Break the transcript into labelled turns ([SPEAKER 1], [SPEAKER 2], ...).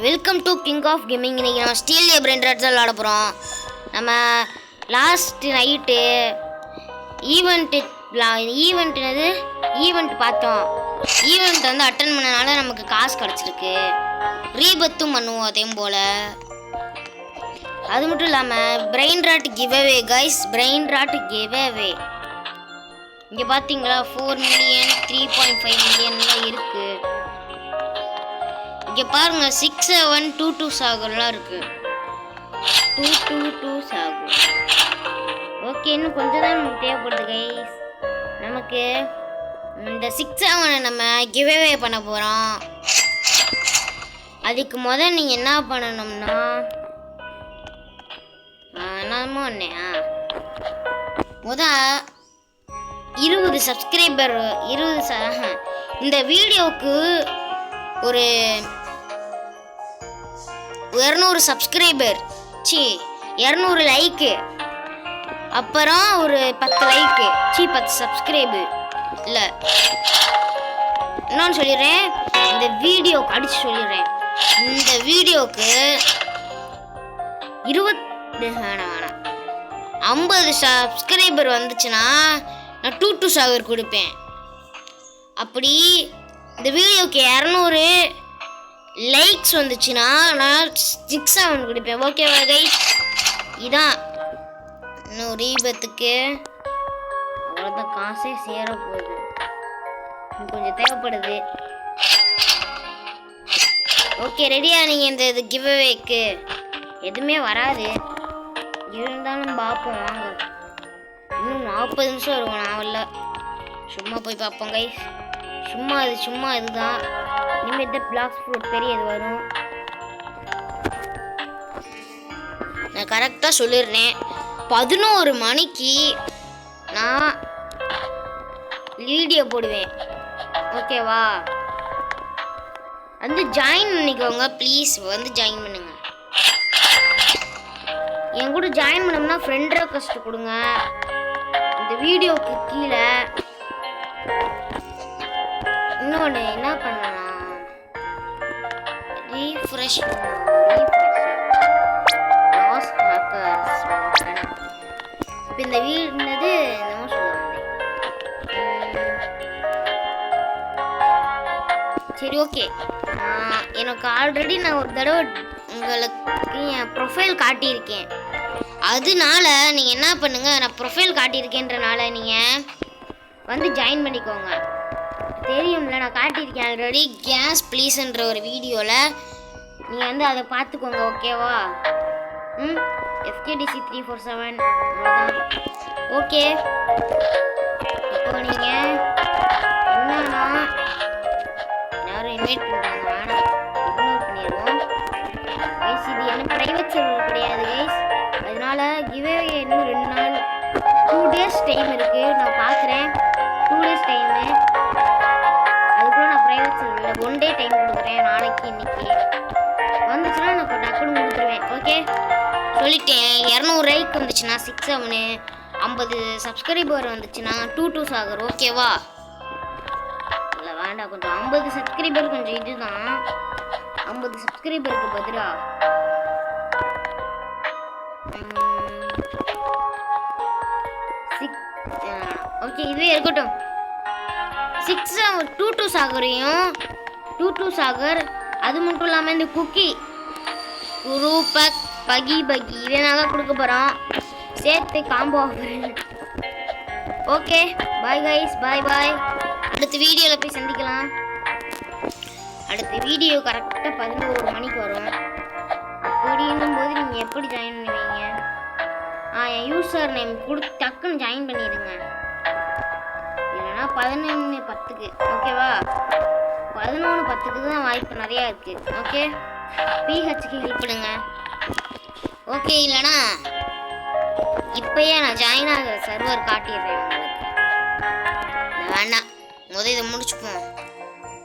[SPEAKER 1] Welcome to King of Gaming. இன்றைக்கி நம்ம steal brain rots விளாட போகிறோம். நம்ம லாஸ்ட் நைட்டு ஈவெண்ட் பார்த்தோம். ஈவெண்ட் வந்து அட்டன் பண்ணனால நமக்கு காசு கிடச்சிருக்கு. ரீபத்தும் பண்ணுவோம் அதே போல். அது மட்டும் இல்லாமல் brain rot giveaway guys, brain rot giveaway. இங்கே பார்த்தீங்களா 4 மில்லியன் 3.5 மில்லியன்லாம் இருக்குது. இங்கே பாருங்க 6722 சாகர்லாம் இருக்கு. 222 சாகர். ஓகே, இன்னும் கொஞ்சம் தான் நமக்கு தேவைப்படுது கைஸ். நமக்கு இந்த 6-7 நம்ம கிவ்அவே பண்ண போகிறோம். அதுக்கு முதல் நீங்கள் என்ன பண்ணணும்னா என்னமோ ஒன்று முதல் 20 சப்ஸ்கிரைபர் இந்த வீடியோவுக்கு ஒரு 200 சப்ஸ்கிரைபர் 200 லைக்கு, அப்புறம் ஒரு 10 லைக்கு 10 சப்ஸ்கிரைபு இல்லை இன்னொன்று சொல்லிடுறேன். இந்த வீடியோக்கு அடித்து சொல்லிடுறேன். இந்த வீடியோவுக்கு 50 சப்ஸ்கிரைபர் வந்துச்சுன்னா நான் 2 சாகர் கொடுப்பேன். அப்படி இந்த வீடியோக்கு 200 லைக்ஸ் வந்துச்சுன்னா நான் 6-7 கொடுப்பேன். ஓகேவா கைஸ்? இதான் இன்னும் ரீபத்துக்கு அவ்வளோதான். காசே சேர போகுது. கொஞ்சம் தேவைப்படுது. ஓகே, ரெடியா நீங்கள் இந்த கிவ்அவேக்கு? எதுவுமே வராது, இருந்தாலும் பார்ப்போம் வாங்க. இன்னும் 40 நிமிஷம் இருக்கும். நான் வரல, சும்மா போய் பார்ப்போம் கைஸ். சும்மா இதுதான். இனிமேல் தான் பிளாக்ஸ் ஃப்ரூட் பெரியது வரும். நான் கரெக்டாக சொல்லிடுறேன். 11 மணிக்கு நான் வீடியோ போடுவேன். ஓகேவா? வந்து ஜாயின் பண்ணிக்கோங்க ப்ளீஸ். வந்து ஜாயின் பண்ணுங்க. என் கூட ஜாயின் பண்ணோம்னா ஃப்ரெண்ட் ரெக்வெஸ்ட் கொடுங்க இந்த வீடியோக்கு கீழே. இன்னொன்று என்ன பண்ணலாம், ரீஃப்ரெஷ் இப்போ இந்த வீடுனது என்னமோ சொல்லுவாங்க. சரி ஓகே, எனக்கு ஆல்ரெடி நான் ஒரு தடவை உங்களுக்கு என் ப்ரொஃபைல் காட்டியிருக்கேன். அதனால நீங்கள் என்ன பண்ணுங்கள், நான் ப்ரொஃபைல் காட்டியிருக்கேன்றனால நீங்கள் வந்து ஜாயின் பண்ணிக்கோங்க. தெரியும்ல, நான் காட்டியிருக்கேன் ஆல்ரெடி. கேஸ் ப்ளீஸ்ன்ற ஒரு வீடியோவில் நீங்கள் வந்து அதை பார்த்துக்கோங்க. ஓகேவா? FKDC 347 okay. இப்போ நீங்கள் என்னன்னா யாரும் இன்வைட் பண்ணுறாங்க, வேணாம், இக்னோர் பண்ணிடுவோம் கைஸ். இது என்ன ப்ரைவேட் சர்வர் கிடையாது கைஸ். அதனால கிவ்அவே இன்னும் 2 நாள் 2 டேஸ் டைம் இருக்குது. நான் பார்க்குறேன் 2 டேஸ் டைமு. அதுக்குள்ள நான் ப்ரைவேட் சர்வரில் 1 டே டைம் கொடுக்குறேன். நாளைக்கு இன்னைக்கு வந்துச்சுன்னா நான் இப்போ டக்குன்னு கொடுத்துருவேன். ஓகே சொல்லிட்டேன். 200 லைக் வந்துச்சுன்னா 6-7, 50 சப்ஸ்கிரைபர் வந்துச்சுன்னா 2 சாகர். ஓகேவா? இல்லை வேண்டாம், கொஞ்சம் 50 சப்ஸ்கிரைபர் கொஞ்சம் இதுதான். 50 சப்ஸ்கிரைபருக்கு பதிலா ஓகே இதுவே இருக்கட்டும். 2 சாகரையும் 2 சாகர். அது மட்டும் இல்லாமல் இந்த குக்கி குரூபக் பகி இதை நான் தான் கொடுக்க போகிறோம். சேர்த்து combo offer. Okay bye guys, bye. அடுத்த வீடியோவில் போய் சந்திக்கலாம். அடுத்த வீடியோ கரெக்டாக 11 மணிக்கு வரும். அப்படின்னும் போது நீங்கள் எப்படி ஜாயின் பண்ணுவீங்க? என் யூசர் நேம் டக்குன்னு ஜாயின் பண்ணிடுங்க. இல்லைன்னா 11:10. ஓகேவா? 11:10 தான் வாய்ப்பு நிறையா இருக்குது. ஓகே, PHக்கு ஹெல்ப் பண்ணுங்க. ஓகே, இல்லைனா இப்போயே நான் ஜாயின் ஆகிற சர்வர் காட்டிடுறேன் உங்களுக்கு. வேண்டாம், இதை முடிச்சுப்போம்.